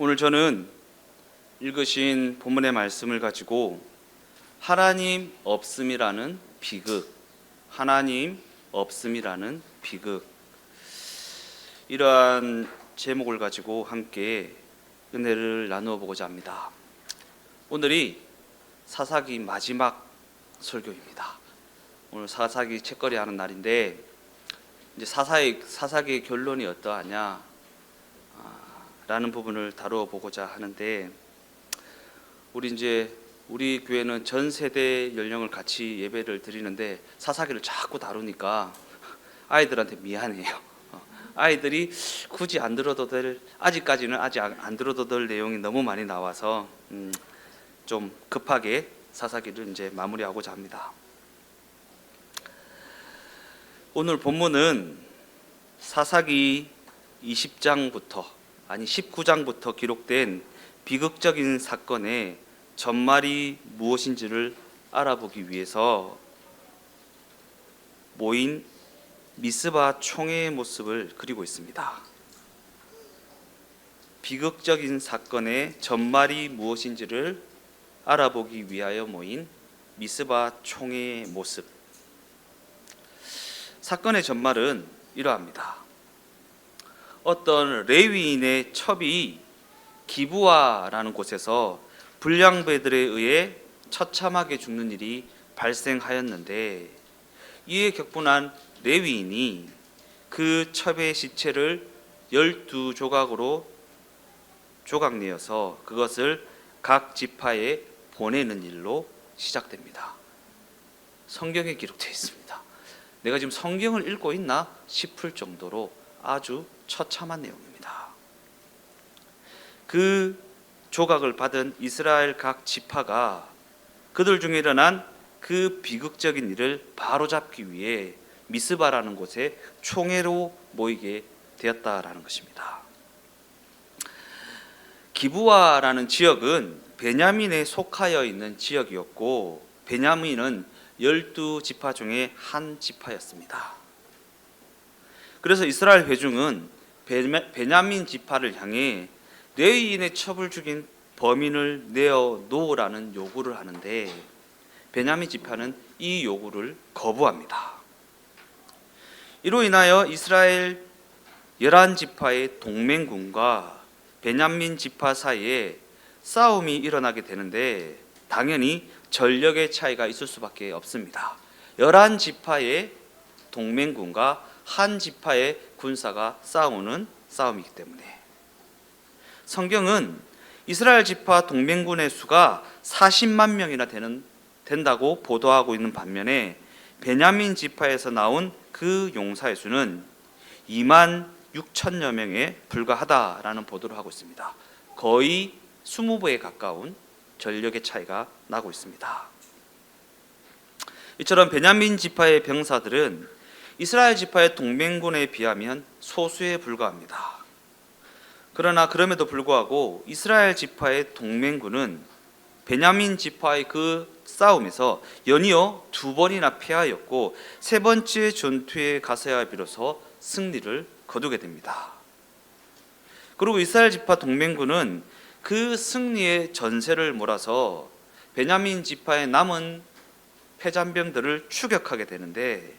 오늘 저는 읽으신 본문의 말씀을 가지고 하나님 없음이라는 비극, 하나님 없음이라는 비극, 이러한 제목을 가지고 함께 은혜를 나누어 보고자 합니다. 오늘이 사사기 마지막 설교입니다. 오늘 사사기 책거리 하는 날인데, 이제 사사기의 결론이 어떠하냐 라는 부분을 다루어 보고자 하는데, 우리 교회는 전 세대 연령을 같이 예배를 드리는데 사사기를 자꾸 다루니까 아이들한테 미안해요. 아이들이 굳이 안 들어도 될, 아직까지는 아직 안 들어도 될 내용이 너무 많이 나와서 좀 급하게 사사기를 이제 마무리하고자 합니다. 오늘 본문은 사사기 19장부터 기록된 비극적인 사건의 전말이 무엇인지를 알아보기 위해서 모인 미스바 총회의 모습을 그리고 있습니다. 비극적인 사건의 전말이 무엇인지를 알아보기 위하여 모인 미스바 총회의 모습. 사건의 전말은 이러합니다. 어떤 레위인의 첩이 기브아라는 곳에서 불량배들에 의해 처참하게 죽는 일이 발생하였는데, 이에 격분한 레위인이 그 첩의 시체를 12조각으로 조각내어서 그것을 각 지파에 보내는 일로 시작됩니다. 성경에 기록되어 있습니다. 내가 지금 성경을 읽고 있나 싶을 정도로 아주 처참한 내용입니다. 그 조각을 받은 이스라엘 각 지파가 그들 중에 일어난 그 비극적인 일을 바로잡기 위해 미스바라는 곳에 총회로 모이게 되었다라는 것입니다. 기브아라는 지역은 베냐민에 속하여 있는 지역이었고, 베냐민은 12지파 중에 한 지파였습니다. 그래서 이스라엘 회중은 베냐민 지파를 향해 레위인의 첩을 죽인 범인을 내어 놓으라는 요구를 하는데, 베냐민 지파는 이 요구를 거부합니다. 이로 인하여 이스라엘 11지파의 동맹군과 베냐민 지파 사이에 싸움이 일어나게 되는데, 당연히 전력의 차이가 있을 수밖에 없습니다. 11지파의 동맹군과 한 지파의 군사가 싸우는 싸움이기 때문에. 성경은 이스라엘 지파 동맹군의 수가 40만 명이나 된다고 보도하고 있는 반면에, 베냐민 지파에서 나온 그 용사의 수는 2만 6천여 명에 불과하다라는 보도를 하고 있습니다. 거의 20배에 가까운 전력의 차이가 나고 있습니다. 이처럼 베냐민 지파의 병사들은 이스라엘 지파의 동맹군에 비하면 소수에 불과합니다. 그러나 그럼에도 불구하고 이스라엘 지파의 동맹군은 베냐민 지파의 그 싸움에서 연이어 2번이나 패하였고, 3번째 전투에 가서야 비로소 승리를 거두게 됩니다. 그리고 이스라엘 지파 동맹군은 그 승리의 전세를 몰아서 베냐민 지파의 남은 패잔병들을 추격하게 되는데,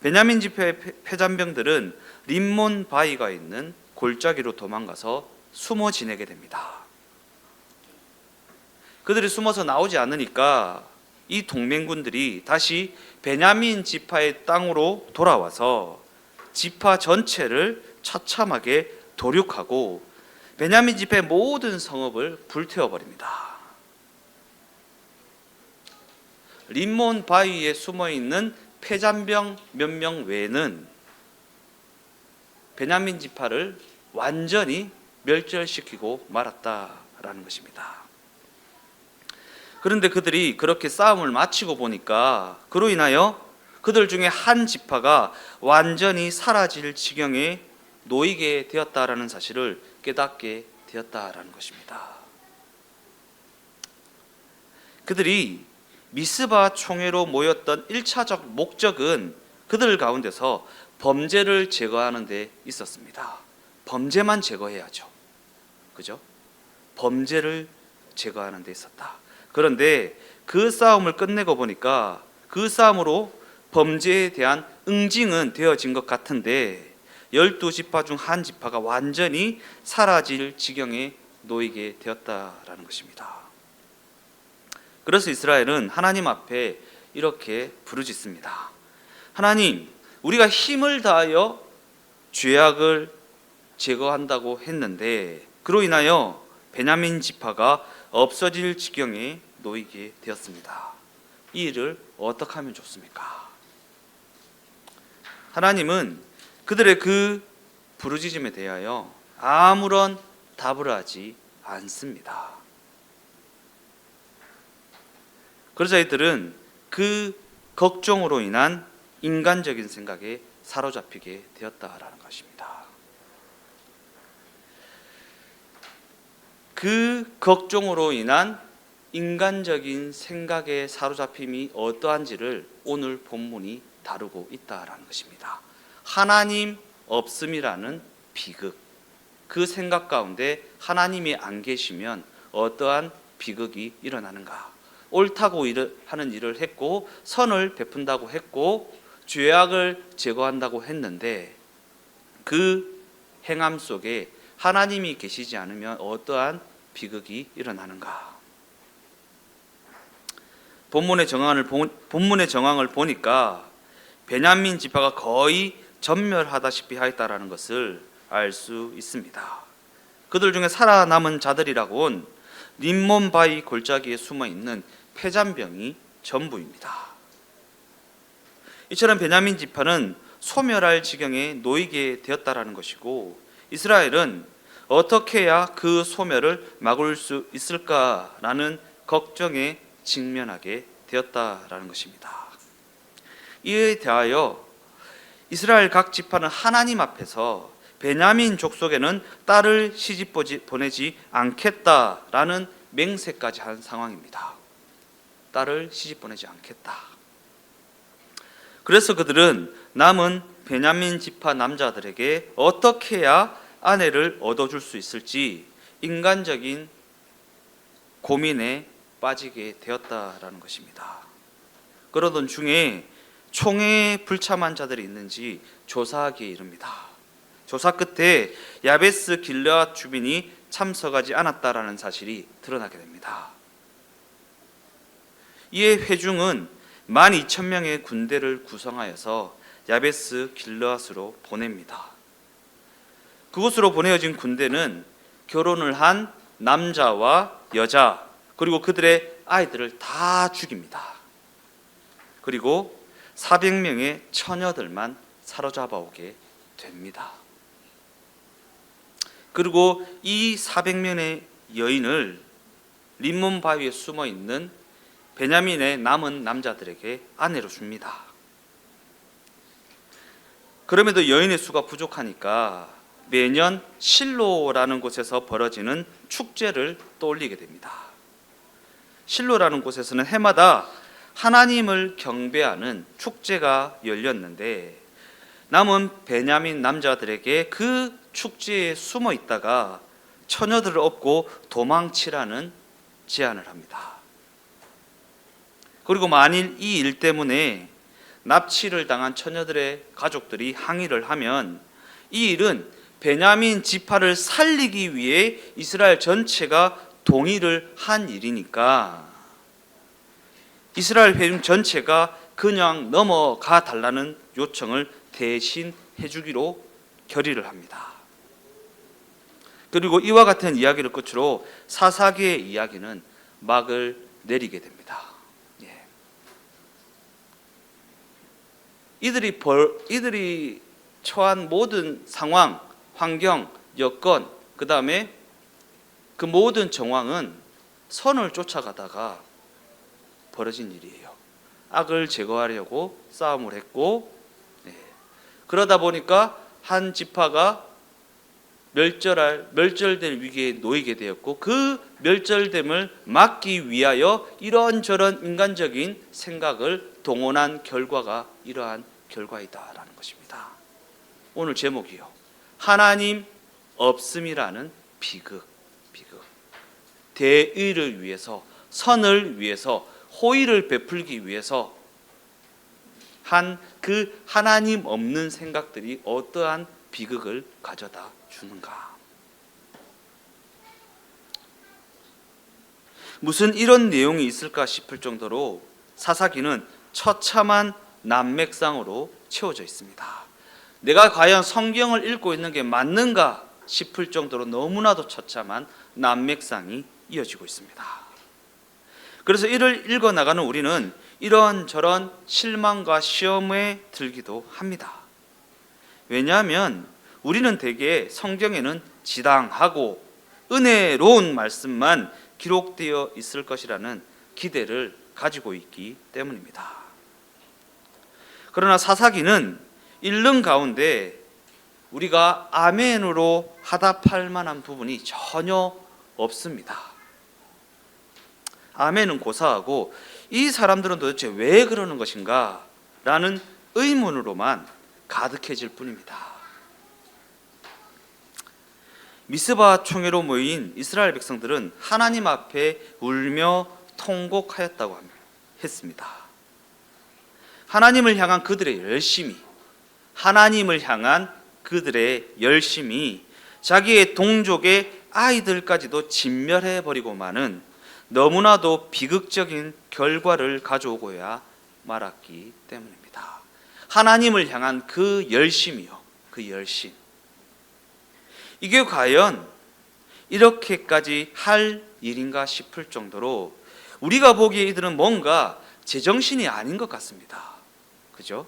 베냐민 지파의 패잔병들은 림몬 바위가 있는 골짜기로 도망가서 숨어 지내게 됩니다. 그들이 숨어서 나오지 않으니까 이 동맹군들이 다시 베냐민 지파의 땅으로 돌아와서 지파 전체를 처참하게 도륙하고 베냐민 지파의 모든 성읍을 불태워버립니다. 림몬 바위에 숨어있는 패잔병 몇 명 외에는 베냐민 지파를 완전히 멸절시키고 말았다라는 것입니다. 그런데 그들이 그렇게 싸움을 마치고 보니까 그로 인하여 그들 중에 한 지파가 완전히 사라질 지경에 놓이게 되었다라는 사실을 깨닫게 되었다라는 것입니다. 그들이 미스바 총회로 모였던 1차적 목적은 그들 가운데서 범죄를 제거하는 데 있었습니다. 범죄만 제거해야죠. 그죠? 범죄를 제거하는 데 있었다. 그런데 그 싸움을 끝내고 보니까 그 싸움으로 범죄에 대한 응징은 되어진 것 같은데 12지파 중 한 지파가 완전히 사라질 지경에 놓이게 되었다라는 것입니다. 그래서 이스라엘은 하나님 앞에 이렇게 부르짖습니다. 하나님, 우리가 힘을 다하여 죄악을 제거한다고 했는데 그로 인하여 베냐민 지파가 없어질 지경에 놓이게 되었습니다. 이 일을 어떻게 하면 좋습니까? 하나님은 그들의 그 부르짖음에 대하여 아무런 답을 하지 않습니다. 그래서 이들은 그 걱정으로 인한 인간적인 생각에 사로잡히게 되었다라는 것입니다. 그 걱정으로 인한 인간적인 생각의 사로잡힘이 어떠한지를 오늘 본문이 다루고 있다라는 것입니다. 하나님 없음이라는 비극, 그 생각 가운데 하나님이 안 계시면 어떠한 비극이 일어나는가? 옳다고 하는 일을 했고 선을 베푼다고 했고 죄악을 제거한다고 했는데 그 행함 속에 하나님이 계시지 않으면 어떠한 비극이 일어나는가? 본문의 정황을 보니까 베냐민 지파가 거의 전멸하다시피 하였다라는 것을 알 수 있습니다. 그들 중에 살아남은 자들이라곤 림몬 바위 골짜기에 숨어 있는 폐잔병이 전부입니다. 이처럼 베냐민 지파는 소멸할 지경에 놓이게 되었다라는 것이고 이스라엘은 어떻게 해야 그 소멸을 막을 수 있을까라는 걱정에 직면하게 되었다라는 것입니다. 이에 대하여 이스라엘 각 지파는 하나님 앞에서 베냐민 족속에는 딸을 시집 보내지 않겠다라는 맹세까지 한 상황입니다. 딸을 시집 보내지 않겠다. 그래서 그들은 남은 베냐민 지파 남자들에게 어떻게 해야 아내를 얻어줄 수 있을지 인간적인 고민에 빠지게 되었다라는 것입니다. 그러던 중에 총회에 불참한 자들이 있는지 조사하기에 이릅니다. 조사 끝에 야베스 길르앗 주민이 참석하지 않았다라는 사실이 드러나게 됩니다. 이에 회중은 12,000명의 군대를 구성하여서 야베스 길르앗으로 보냅니다. 그곳으로 보내어진 군대는 결혼을 한 남자와 여자 그리고 그들의 아이들을 다 죽입니다. 그리고 400명의 처녀들만 사로잡아 오게 됩니다. 그리고 이 400명의 여인을 림몬 바위에 숨어 있는 베냐민의 남은 남자들에게 아내로 줍니다. 그럼에도 여인의 수가 부족하니까 매년 실로라는 곳에서 벌어지는 축제를 떠올리게 됩니다. 실로라는 곳에서는 해마다 하나님을 경배하는 축제가 열렸는데 남은 베냐민 남자들에게 그 축제에 숨어 있다가 처녀들을 업고 도망치라는 제안을 합니다. 그리고 만일 이 일 때문에 납치를 당한 처녀들의 가족들이 항의를 하면 이 일은 베냐민 지파를 살리기 위해 이스라엘 전체가 동의를 한 일이니까 이스라엘 회중 전체가 그냥 넘어가 달라는 요청을 대신 해주기로 결의를 합니다. 그리고 이와 같은 이야기를 끝으로 사사기의 이야기는 막을 내리게 됩니다. 이들이 처한 모든 상황, 환경, 여건, 그 다음에 그 모든 정황은 선을 쫓아가다가 벌어진 일이에요. 악을 제거하려고 싸움을 했고 그러다 보니까 한 지파가 멸절될 위기에 놓이게 되었고 그 멸절됨을 막기 위하여 이런저런 인간적인 생각을 동원한 결과가 이러한 결과이다라는 것입니다. 오늘 제목이요. 하나님 없음이라는 비극. 비극. 대의를 위해서, 선을 위해서, 호의를 베풀기 위해서 한 그 하나님 없는 생각들이 어떠한 비극을 가져다 주는가. 무슨 이런 내용이 있을까 싶을 정도로 사사기는 처참한 난맥상으로 채워져 있습니다. 내가 과연 성경을 읽고 있는 게 맞는가 싶을 정도로 너무나도 처참한 난맥상이 이어지고 있습니다. 그래서 이를 읽어나가는 우리는 이런저런 실망과 시험에 들기도 합니다. 왜냐하면 우리는 대개 성경에는 지당하고 은혜로운 말씀만 기록되어 있을 것이라는 기대를 가지고 있기 때문입니다. 그러나 사사기는 읽는 가운데 우리가 아멘으로 화답할 만한 부분이 전혀 없습니다. 아멘은 고사하고 이 사람들은 도대체 왜 그러는 것인가 라는 의문으로만 가득해질 뿐입니다. 미스바 총회로 모인 이스라엘 백성들은 하나님 앞에 울며 통곡하였다고 했습니다. 하나님을 향한 그들의 열심이, 하나님을 향한 그들의 열심이 자기의 동족의 아이들까지도 진멸해버리고 마는 너무나도 비극적인 결과를 가져오고야 말았기 때문입니다. 하나님을 향한 그 열심이요, 그 열심. 이게 과연 이렇게까지 할 일인가 싶을 정도로 우리가 보기에 이들은 뭔가 제정신이 아닌 것 같습니다. 그죠?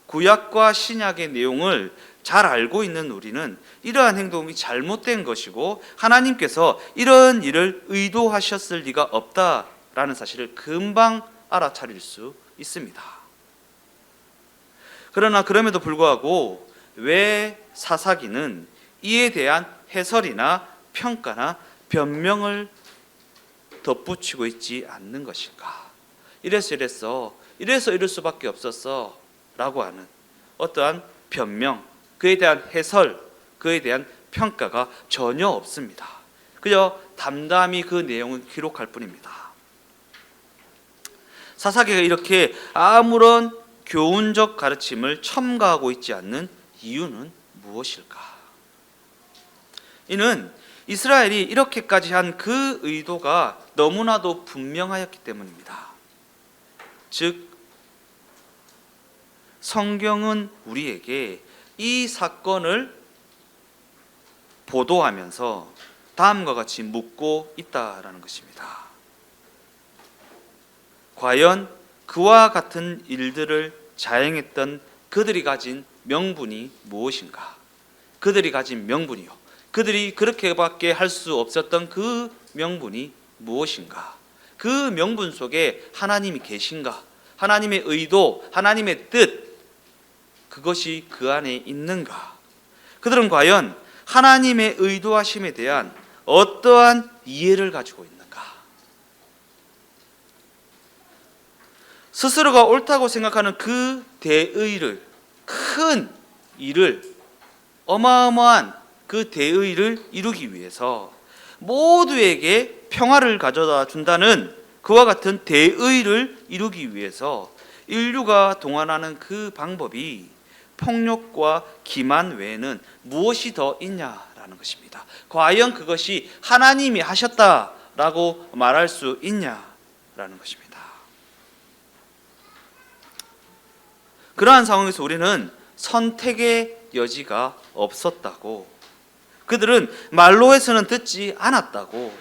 구약과 신약의 내용을 잘 알고 있는 우리는 이러한 행동이 잘못된 것이고 하나님께서 이런 일을 의도하셨을 리가 없다라는 사실을 금방 알아차릴 수 있습니다. 그러나 그럼에도 불구하고 왜 사사기는 이에 대한 해설이나 평가나 변명을 덧붙이고 있지 않는 것인가? 이래서 이럴 수밖에 없었어 라고 하는 어떠한 변명, 그에 대한 해설, 그에 대한 평가가 전혀 없습니다. 그저 담담히 그 내용을 기록할 뿐입니다. 사사기가 이렇게 아무런 교훈적 가르침을 첨가하고 있지 않는 이유는 무엇일까? 이는 이스라엘이 이렇게까지 한 그 의도가 너무나도 분명하였기 때문입니다. 즉 성경은 우리에게 이 사건을 보도하면서 다음과 같이 묻고 있다라는 것입니다. 과연 그와 같은 일들을 자행했던 그들이 가진 명분이 무엇인가? 그들이 가진 명분이요, 그들이 그렇게밖에 할 수 없었던 그 명분이 무엇인가? 그 명분 속에 하나님이 계신가? 하나님의 의도, 하나님의 뜻, 그것이 그 안에 있는가? 그들은 과연 하나님의 의도하심에 대한 어떠한 이해를 가지고 있는가? 스스로가 옳다고 생각하는 그 대의를, 큰 일을, 어마어마한 그 대의를 이루기 위해서 모두에게 평화를 가져다 준다는 그와 같은 대의를 이루기 위해서 인류가 동원하는 그 방법이 폭력과 기만 외에는 무엇이 더 있냐라는 것입니다. 과연 그것이 하나님이 하셨다라고 말할 수 있냐라는 것입니다. 그러한 상황에서 우리는 선택의 여지가 없었다고, 그들은 말로 해서는 듣지 않았다고,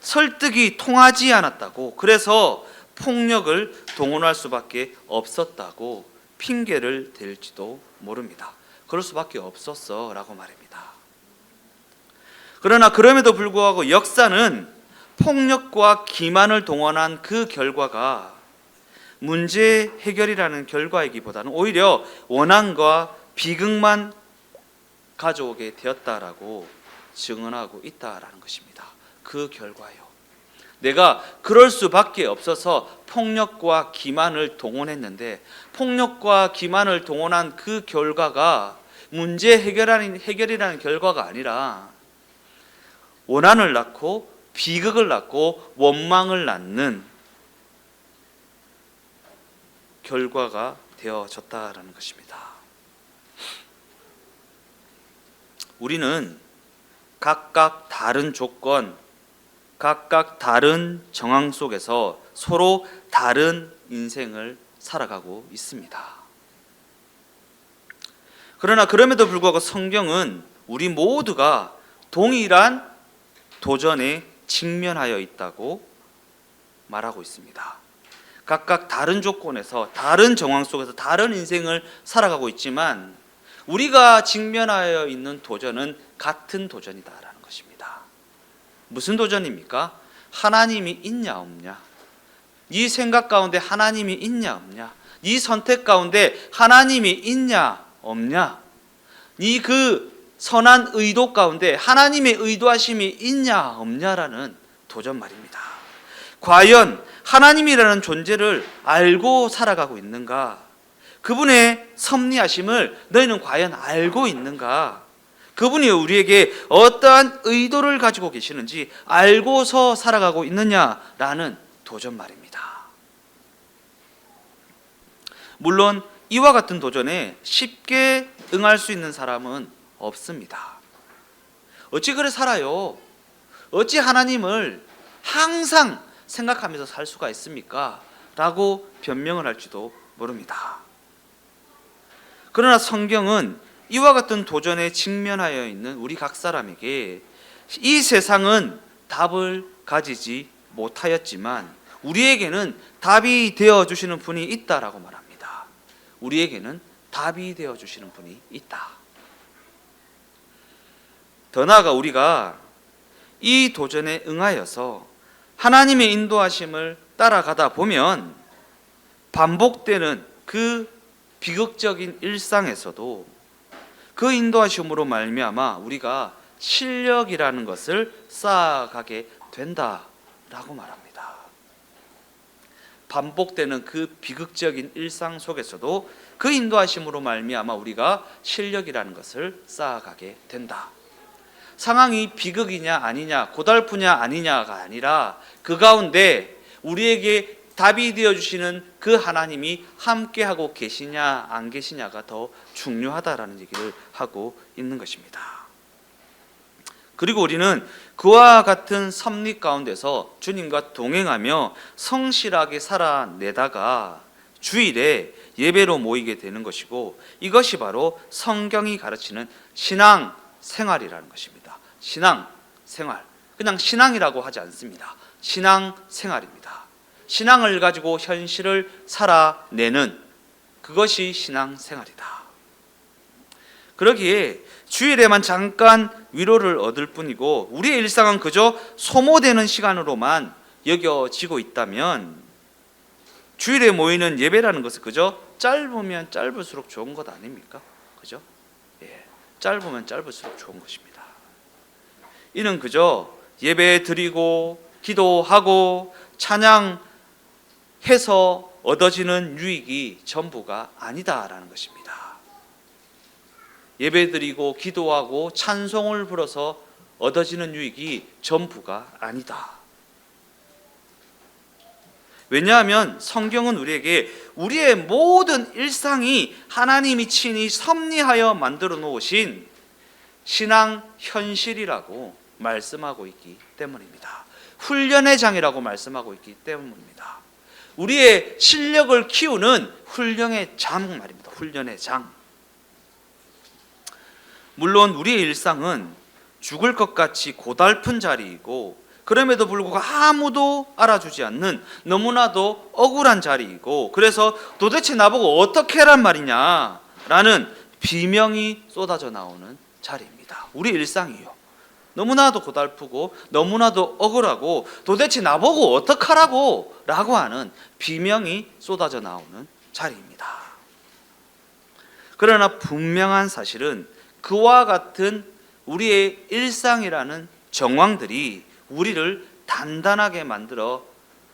설득이 통하지 않았다고, 그래서 폭력을 동원할 수밖에 없었다고 핑계를 댈지도 모릅니다. 그럴 수밖에 없었어 라고 말입니다. 그러나 그럼에도 불구하고 역사는 폭력과 기만을 동원한 그 결과가 문제 해결이라는 결과이기보다는 오히려 원한과 비극만 가져오게 되었다라고 증언하고 있다라는 것입니다. 그 결과요. 내가 그럴 수밖에 없어서 폭력과 기만을 동원했는데 폭력과 기만을 동원한 그 결과가 문제 해결이라는 결과가 아니라 원한을 낳고 비극을 낳고 원망을 낳는 결과가 되어졌다라는 것입니다. 우리는 각각 다른 조건, 각각 다른 정황 속에서 서로 다른 인생을 살아가고 있습니다. 그러나 그럼에도 불구하고 성경은 우리 모두가 동일한 도전에 직면하여 있다고 말하고 있습니다. 각각 다른 조건에서 다른 정황 속에서 다른 인생을 살아가고 있지만 우리가 직면하여 있는 도전은 같은 도전이다라는 것입니다. 무슨 도전입니까? 하나님이 있냐 없냐, 네 생각 가운데 하나님이 있냐 없냐, 네 선택 가운데 하나님이 있냐 없냐, 네 그 선한 의도 가운데 하나님의 의도하심이 있냐 없냐라는 도전 말입니다. 과연 하나님이라는 존재를 알고 살아가고 있는가? 그분의 섭리하심을 너희는 과연 알고 있는가? 그분이 우리에게 어떠한 의도를 가지고 계시는지 알고서 살아가고 있느냐라는 도전 말입니다. 물론 이와 같은 도전에 쉽게 응할 수 있는 사람은 없습니다. 어찌 그래 살아요? 어찌 하나님을 항상 생각하면서 살 수가 있습니까? 라고 변명을 할지도 모릅니다. 그러나 성경은 이와 같은 도전에 직면하여 있는 우리 각 사람에게 이 세상은 답을 가지지 못하였지만 우리에게는 답이 되어주시는 분이 있다라고 말합니다. 우리에게는 답이 되어주시는 분이 있다. 더 나아가 우리가 이 도전에 응하여서 하나님의 인도하심을 따라가다 보면 반복되는 그 비극적인 일상에서도 그 인도하심으로 말미암아 우리가 실력이라는 것을 쌓아가게 된다라고 말합니다. 반복되는 그 비극적인 일상 속에서도 그 인도하심으로 말미암아 우리가 실력이라는 것을 쌓아가게 된다. 상황이 비극이냐 아니냐, 고달프냐 아니냐가 아니라 그 가운데 우리에게 답이 되어주시는 그 하나님이 함께하고 계시냐 안 계시냐가 더 중요하다라는 얘기를 하고 있는 것입니다. 그리고 우리는 그와 같은 섭리 가운데서 주님과 동행하며 성실하게 살아내다가 주일에 예배로 모이게 되는 것이고 이것이 바로 성경이 가르치는 신앙 생활이라는 것입니다. 신앙 생활, 그냥 신앙이라고 하지 않습니다. 신앙 생활입니다. 신앙을 가지고 현실을 살아내는 그것이 신앙 생활이다. 그러기에 주일에만 잠깐 위로를 얻을 뿐이고 우리의 일상은 그저 소모되는 시간으로만 여겨지고 있다면 주일에 모이는 예배라는 것은 그저 짧으면 짧을수록 좋은 것 아닙니까? 그죠? 예, 짧으면 짧을수록 좋은 것입니다. 이는 그저 예배 드리고 기도하고 찬양해서 얻어지는 유익이 전부가 아니다라는 것입니다. 예배 드리고 기도하고 찬송을 불어서 얻어지는 유익이 전부가 아니다. 왜냐하면 성경은 우리에게 우리의 모든 일상이 하나님이 친히 섭리하여 만들어 놓으신 신앙 현실이라고 말씀하고 있기 때문입니다. 훈련의 장이라고 말씀하고 있기 때문입니다. 우리의 실력을 키우는 훈련의 장 말입니다. 훈련의 장. 물론 우리의 일상은 죽을 것 같이 고달픈 자리이고 그럼에도 불구하고 아무도 알아주지 않는 너무나도 억울한 자리이고 그래서 도대체 나보고 어떻게 하란 말이냐 라는 비명이 쏟아져 나오는 자리입니다. 우리 일상이요. 너무나도 고달프고 너무나도 억울하고 도대체 나보고 어떡하라고 라고 하는 비명이 쏟아져 나오는 자리입니다. 그러나 분명한 사실은 그와 같은 우리의 일상이라는 정황들이 우리를 단단하게 만들어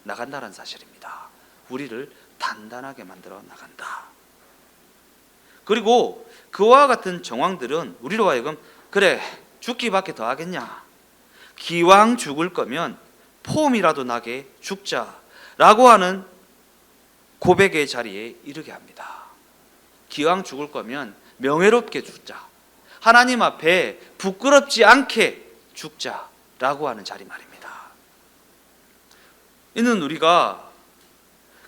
나간다는 사실입니다. 우리를 단단하게 만들어 나간다. 그리고 그와 같은 정황들은 우리로 하여금 그래 죽기밖에 더 하겠냐, 기왕 죽을 거면 폼이라도 나게 죽자라고 하는 고백의 자리에 이르게 합니다. 기왕 죽을 거면 명예롭게 죽자, 하나님 앞에 부끄럽지 않게 죽자라고 하는 자리 말입니다. 이는 우리가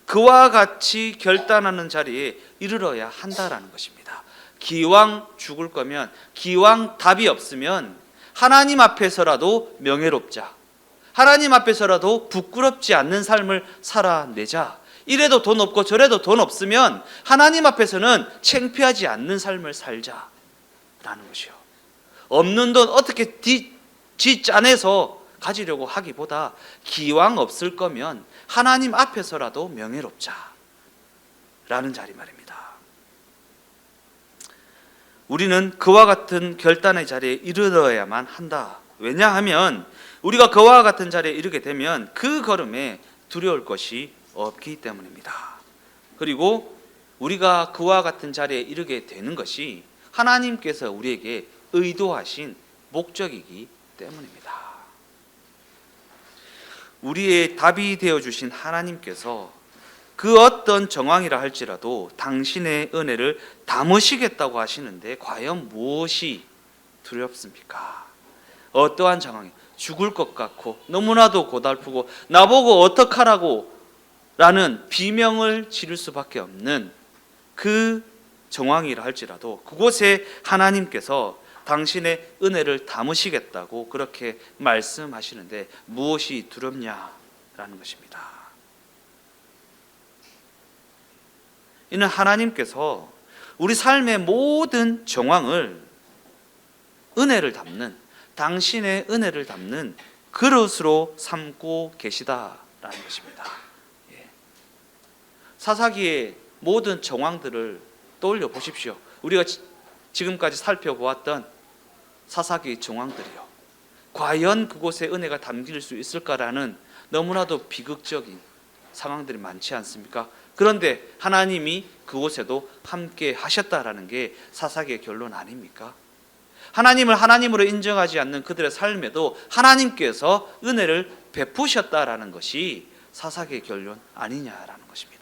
그와 같이 결단하는 자리에 이르러야 한다라는 것입니다. 기왕 죽을 거면, 기왕 답이 없으면 하나님 앞에서라도 명예롭자, 하나님 앞에서라도 부끄럽지 않는 삶을 살아내자. 이래도 돈 없고 저래도 돈 없으면 하나님 앞에서는 창피하지 않는 삶을 살자라는 것이요. 없는 돈 어떻게 지 짜내서 가지려고 하기보다 기왕 없을 거면 하나님 앞에서라도 명예롭자라는 자리 말입니다. 우리는 그와 같은 결단의 자리에 이르러야만 한다. 왜냐하면 우리가 그와 같은 자리에 이르게 되면 그 걸음에 두려울 것이 없기 때문입니다. 그리고 우리가 그와 같은 자리에 이르게 되는 것이 하나님께서 우리에게 의도하신 목적이기 때문입니다. 우리의 답이 되어주신 하나님께서 그 어떤 정황이라 할지라도 당신의 은혜를 담으시겠다고 하시는데 과연 무엇이 두렵습니까? 어떠한 상황이 죽을 것 같고 너무나도 고달프고 나보고 어떡하라고 라는 비명을 지를 수밖에 없는 그 정황이라 할지라도 그곳에 하나님께서 당신의 은혜를 담으시겠다고 그렇게 말씀하시는데 무엇이 두렵냐라는 것입니다. 이는 하나님께서 우리 삶의 모든 정황을 은혜를 담는, 당신의 은혜를 담는 그릇으로 삼고 계시다라는 것입니다. 사사기의 모든 정황들을 떠올려 보십시오. 우리가 지금까지 살펴보았던 사사기의 정황들이요, 과연 그곳에 은혜가 담길 수 있을까라는 너무나도 비극적인 상황들이 많지 않습니까? 그런데 하나님이 그곳에도 함께 하셨다라는 게 사사기의 결론 아닙니까? 하나님을 하나님으로 인정하지 않는 그들의 삶에도 하나님께서 은혜를 베푸셨다라는 것이 사사기의 결론 아니냐라는 것입니다.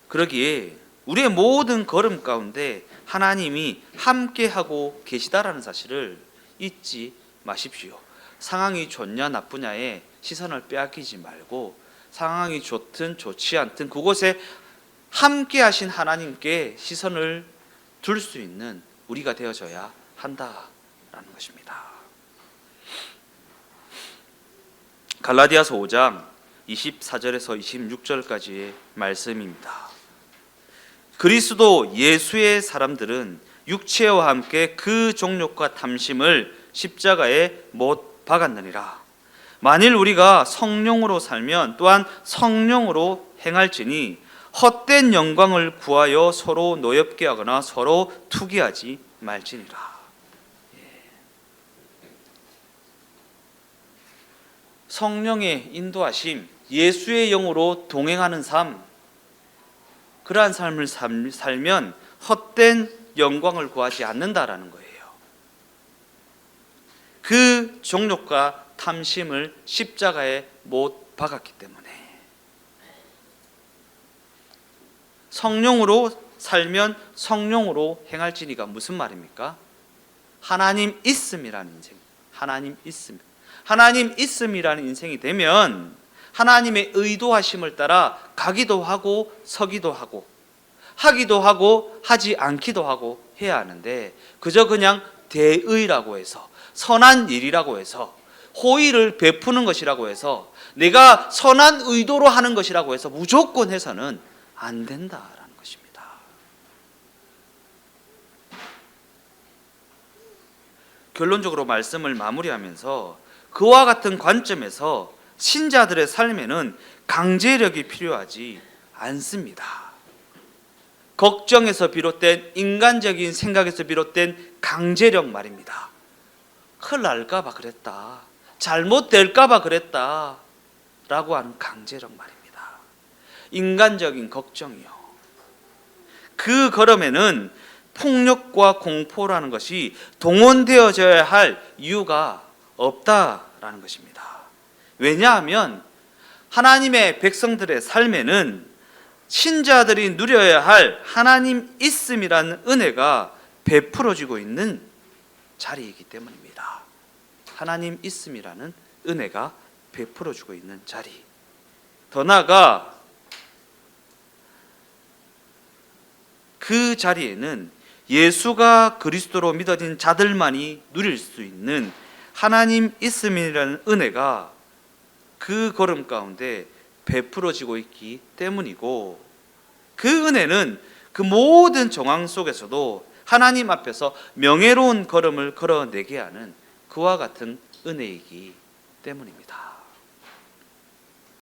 그러기에 우리의 모든 걸음 가운데 하나님이 함께하고 계시다라는 사실을 잊지 마십시오. 상황이 좋냐 나쁘냐에 시선을 빼앗기지 말고 상황이 좋든 좋지 않든 그곳에 함께하신 하나님께 시선을 둘 수 있는 우리가 되어져야 한다라는 것입니다. 갈라디아서 5장 24절에서 26절까지의 말씀입니다. 그리스도 예수의 사람들은 육체와 함께 그 정욕과 탐심을 십자가에 못 박았느니라. 만일 우리가 성령으로 살면 또한 성령으로 행할지니 헛된 영광을 구하여 서로 노엽게 하거나 서로 투기하지 말지니라. 성령의 인도하심, 예수의 영으로 동행하는 삶, 그러한 삶을 살면 헛된 영광을 구하지 않는다라는 거예요. 그 정욕과 탐심을 십자가에 못 박았기 때문에. 성령으로 살면 성령으로 행할지니가 무슨 말입니까? 하나님 있음이라는 인생, 하나님 있음, 하나님 있음이라는 인생이 되면 하나님의 의도하심을 따라 가기도 하고 서기도 하고 하기도 하고 하지 않기도 하고 해야 하는데 그저 그냥 대의라고 해서 선한 일이라고 해서 호의를 베푸는 것이라고 해서 내가 선한 의도로 하는 것이라고 해서 무조건 해서는 안 된다라는 것입니다. 결론적으로 말씀을 마무리하면서 그와 같은 관점에서 신자들의 삶에는 강제력이 필요하지 않습니다. 걱정에서 비롯된 인간적인 생각에서 비롯된 강제력 말입니다. 큰일 날까 봐 그랬다, 잘못될까 봐 그랬다 라고 하는 강제력 말입니다. 인간적인 걱정이요. 그 걸음에는 폭력과 공포라는 것이 동원되어져야 할 이유가 없다라는 것입니다. 왜냐하면 하나님의 백성들의 삶에는 신자들이 누려야 할 하나님 있음이라는 은혜가 베풀어지고 있는 자리이기 때문입니다. 하나님 있음이라는 은혜가 베풀어지고 있는 자리. 더 나아가 그 자리에는 예수가 그리스도로 믿어진 자들만이 누릴 수 있는 하나님 있음이라는 은혜가 그 걸음 가운데 베풀어지고 있기 때문이고, 그 은혜는 그 모든 정황 속에서도 하나님 앞에서 명예로운 걸음을 걸어내게 하는 그와 같은 은혜이기 때문입니다.